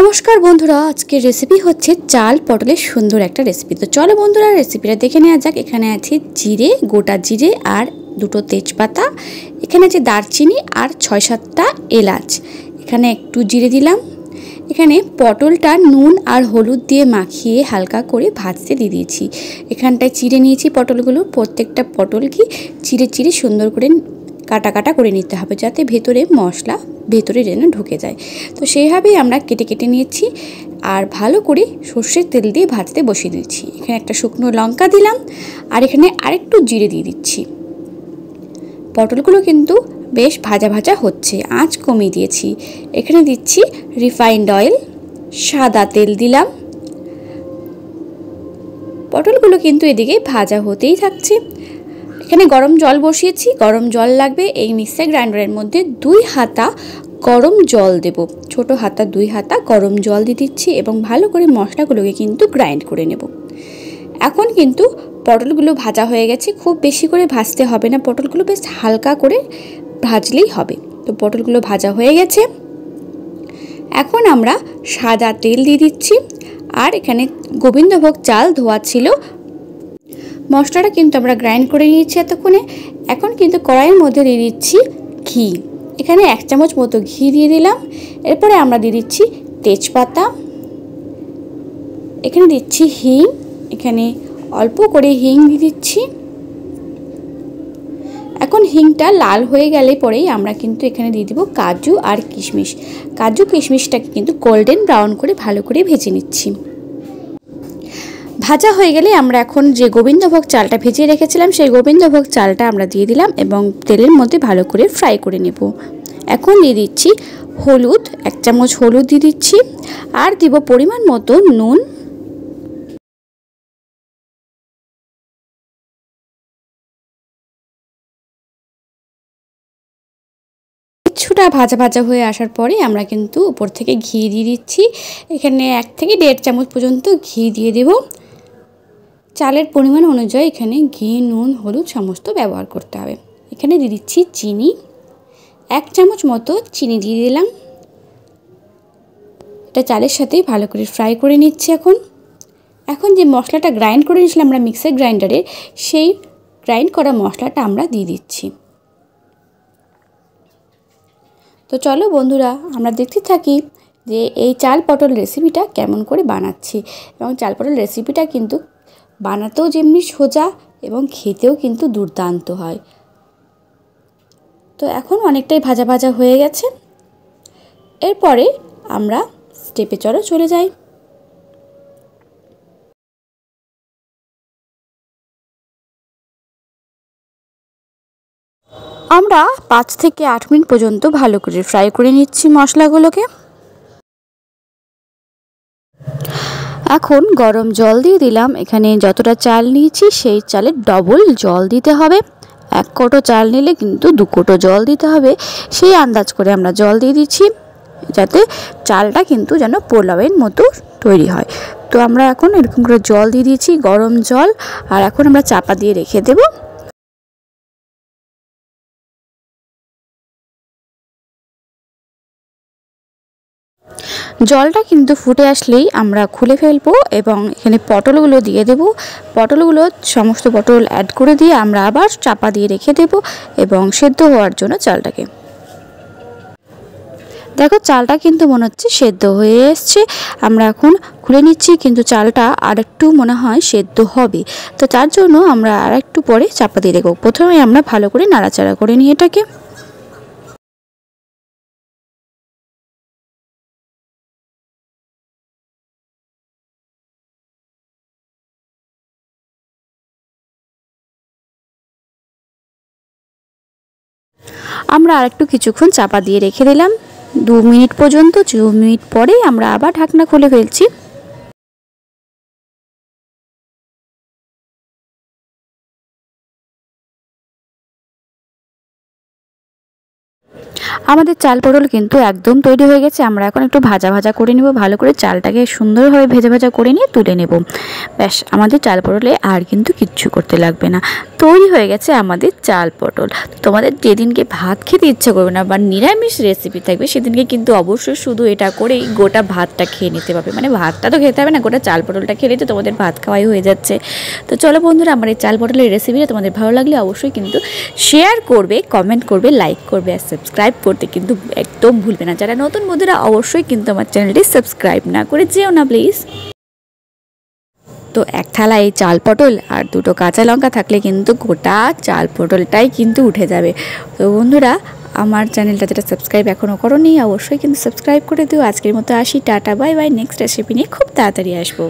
নমস্কার বন্ধুরা, আজকের রেসিপি হচ্ছে চাল পটলের সুন্দর একটা রেসিপি। তো চলো বন্ধুরা রেসিপিটা দেখে নেওয়া যাক। এখানে আছে জিরে, গোটা জিরে আর দুটো তেজপাতা, এখানে আছে দারচিনি আর ৬-৭টা এলাচ। এখানে একটু জিরে দিলাম। এখানে পটলটা নুন আর হলুদ দিয়ে মাখিয়ে হালকা করে ভাজতে দিয়ে দিয়েছি। এখানটায় চিড়ে নিয়েছি পটলগুলো, প্রত্যেকটা পটলকে চিড়ে চিড়ে সুন্দর করে কাটা কাটা করে নিতে হবে, যাতে ভেতরে মশলা ভেতরে যেন ঢুকে যায়। তো সেইভাবেই আমরা কেটে কেটে নিয়েছি আর ভালো করে সর্ষের তেল দিয়ে ভাজতে বসিয়ে দিচ্ছি। এখানে একটা শুকনো লঙ্কা দিলাম আর এখানে আরেকটু জিরে দিয়ে দিচ্ছি। পটলগুলো কিন্তু বেশ ভাজা ভাজা হচ্ছে, আঁচ কমিয়ে দিয়েছি। এখানে দিচ্ছি রিফাইন্ড অয়েল, সাদা তেল দিলাম। পটলগুলো কিন্তু এদিকে ভাজা হতেই থাকছে। এখানে গরম জল বসিয়েছি, গরম জল লাগবে। এই মিক্সার গ্রাইন্ডারের মধ্যে 2 হাতা গরম জল দেব, ছোট হাতা 2 হাতা গরম জল দিয়ে দিচ্ছি এবং ভালো করে মশলাগুলোকে কিন্তু গ্রাইন্ড করে নেব। এখন কিন্তু পটলগুলো ভাজা হয়ে গেছে, খুব বেশি করে ভাজতে হবে না, পটলগুলো বেশ হালকা করে ভাজলেই হবে। তো পটলগুলো ভাজা হয়ে গেছে। এখন আমরা সাদা তেল দিয়ে দিচ্ছি আর এখানে গোবিন্দভোগ চাল ধোয়া ছিল, মশলাটা কিন্তু আমরা গ্রাইন্ড করে নিয়েছি এতক্ষণে। এখন কিন্তু কড়াইয়ের মধ্যে দিয়ে দিচ্ছি ঘি, এখানে 1 চামচ মতো ঘি দিয়ে দিলাম। এরপরে আমরা দিয়ে দিচ্ছি তেজপাতা, এখানে দিচ্ছি হিং, এখানে অল্প করে হিং দিয়ে দিচ্ছি। এখন হিংটা লাল হয়ে গেলে পরেই আমরা কিন্তু এখানে দিয়ে দিব কাজু আর কিশমিশ। কাজু কিশমিশটাকে কিন্তু গোল্ডেন ব্রাউন করে ভালো করে ভেজে নিচ্ছি। ভাজা হয়ে গেলে আমরা এখন যে গোবিন্দভোগ চালটা ভেজে রেখেছিলাম সেই গোবিন্দভোগ চালটা আমরা দিয়ে দিলাম এবং তেলের মধ্যে ভালো করে ফ্রাই করে নেব। এখন দিয়ে দিচ্ছি হলুদ, 1 চামচ হলুদ দিয়ে দিচ্ছি আর দিব পরিমাণ মতো নুন। কিছুটা ভাজা ভাজা হয়ে আসার পরে আমরা কিন্তু উপর থেকে ঘি দিয়ে দিচ্ছি। এখানে 1 থেকে 1.5 চামচ পর্যন্ত ঘি দিয়ে দেব। চালের পরিমাণ অনুযায়ী এখানে ঘি, নুন, হলুদ সমস্ত ব্যবহার করতে হবে। এখানে দিয়ে দিচ্ছি চিনি, 1 চামচ মতো চিনি দিয়ে দিলাম। এটা চালের সাথেই ভালো করে ফ্রাই করে নিচ্ছি। এখন যে মশলাটা গ্রাইন্ড করে নিয়েছিলাম আমরা মিক্সার গ্রাইন্ডারে, সেই গ্রাইন্ড করা মশলাটা আমরা দিয়ে দিচ্ছি। তো চলো বন্ধুরা আমরা দেখতে থাকি যে এই চাল পটল রেসিপিটা কেমন করে বানাচ্ছি। এবং চাল পটল রেসিপিটা কিন্তু বানাতেও যেমনি সোজা এবং খেতেও কিন্তু দুর্দান্ত হয়। তো এখন অনেকটাই ভাজা ভাজা হয়ে গেছে। এরপরে আমরা স্টেপে চলে যাই। আমরা 5 থেকে 8 মিনিট পর্যন্ত ভালো করে ফ্রাই করে নিচ্ছি মশলাগুলোকে। এখন গরম জল দিয়ে দিলাম। এখানে যতটা চাল নিয়েছি সেই চালের ডবল জল দিতে হবে। 1 কোটো চাল নিলে কিন্তু 2 কোটো জল দিতে হবে, সেই আন্দাজ করে আমরা জল দিয়ে দিচ্ছি, যাতে চালটা কিন্তু যেন পোলাওয়ের মতো তৈরি হয়। তো আমরা এখন এরকম করে জল দিয়ে দিয়েছি, গরম জল। আর এখন আমরা চাপা দিয়ে রেখে দেব। জলটা কিন্তু ফুটে আসলেই আমরা খুলে ফেলবো এবং এখানে পটলগুলো দিয়ে দেব। পটলগুলো সমস্ত পটল অ্যাড করে দিয়ে আমরা আবার চাপা দিয়ে রেখে দেব এবং সেদ্ধ হওয়ার জন্য চালটাকে। দেখো চালটা কিন্তু মনে হচ্ছে সেদ্ধ হয়ে এসছে। আমরা এখন খুলে নিচ্ছি, কিন্তু চালটা আর একটু মনে হয় সেদ্ধ হবে। তো তার জন্য আমরা আর একটু পরে চাপা দিয়ে দেবো। প্রথমে আমরা ভালো করে নাড়াচাড়া করে নিই এটাকে। আমরা আরেকটু কিছুক্ষণ চাপা দিয়ে রেখে দিলাম, 2 মিনিট পর্যন্ত। 2 মিনিট পরেই আমরা আবার ঢাকনা খুলে ফেলছি। আমাদের চাল পটল কিন্তু একদম তৈরি হয়ে গেছে। আমরা এখন একটু ভাজা ভাজা করে নেব, ভালো করে চালটাকে সুন্দরভাবে ভেজে ভাজা করে নিয়ে তুলে নেব। ব্যাস, আমাদের চাল পটলে আর কিন্তু কিচ্ছু করতে লাগবে না, তৈরি হয়ে গেছে আমাদের চাল পটল। তোমাদের যেদিনকে ভাত খেতে ইচ্ছা করবে না বা নিরামিষ রেসিপি থাকবে সেদিনকে কিন্তু অবশ্যই শুধু এটা করেই গোটা ভাতটা খেয়ে নিতে পারবে। মানে ভাতটা তো খেতে হবে না, গোটা চাল পটলটা খেলেই তো তোমাদের ভাত খাওয়াই হয়ে যাচ্ছে। তো চলো বন্ধুরা, আমার এই চাল পটলের রেসিপিটা তোমাদের ভালো লাগলে অবশ্যই কিন্তু শেয়ার করবে, কমেন্ট করবে, লাইক করবে আর সাবস্ক্রাইব করতে কিন্তু একদম ভুলবে না। যারা নতুন বন্ধুরা অবশ্যই কিন্তু আমার চ্যানেলটি সাবস্ক্রাইব না করে যেও না প্লিজ। তো এক থালা এই চাল পটল আর দুটো কাঁচা লঙ্কা থাকলে কিন্তু গোটা চাল পটলটাই কিন্তু উঠে যাবে। তো বন্ধুরা, আমার চ্যানেলটা যেটা সাবস্ক্রাইব এখনও করোনি অবশ্যই কিন্তু সাবস্ক্রাইব করে দিও। আজকের মতো আসি, tata, bye bye. Next recipe নিয়ে খুব তাড়াতাড়ি আসবো।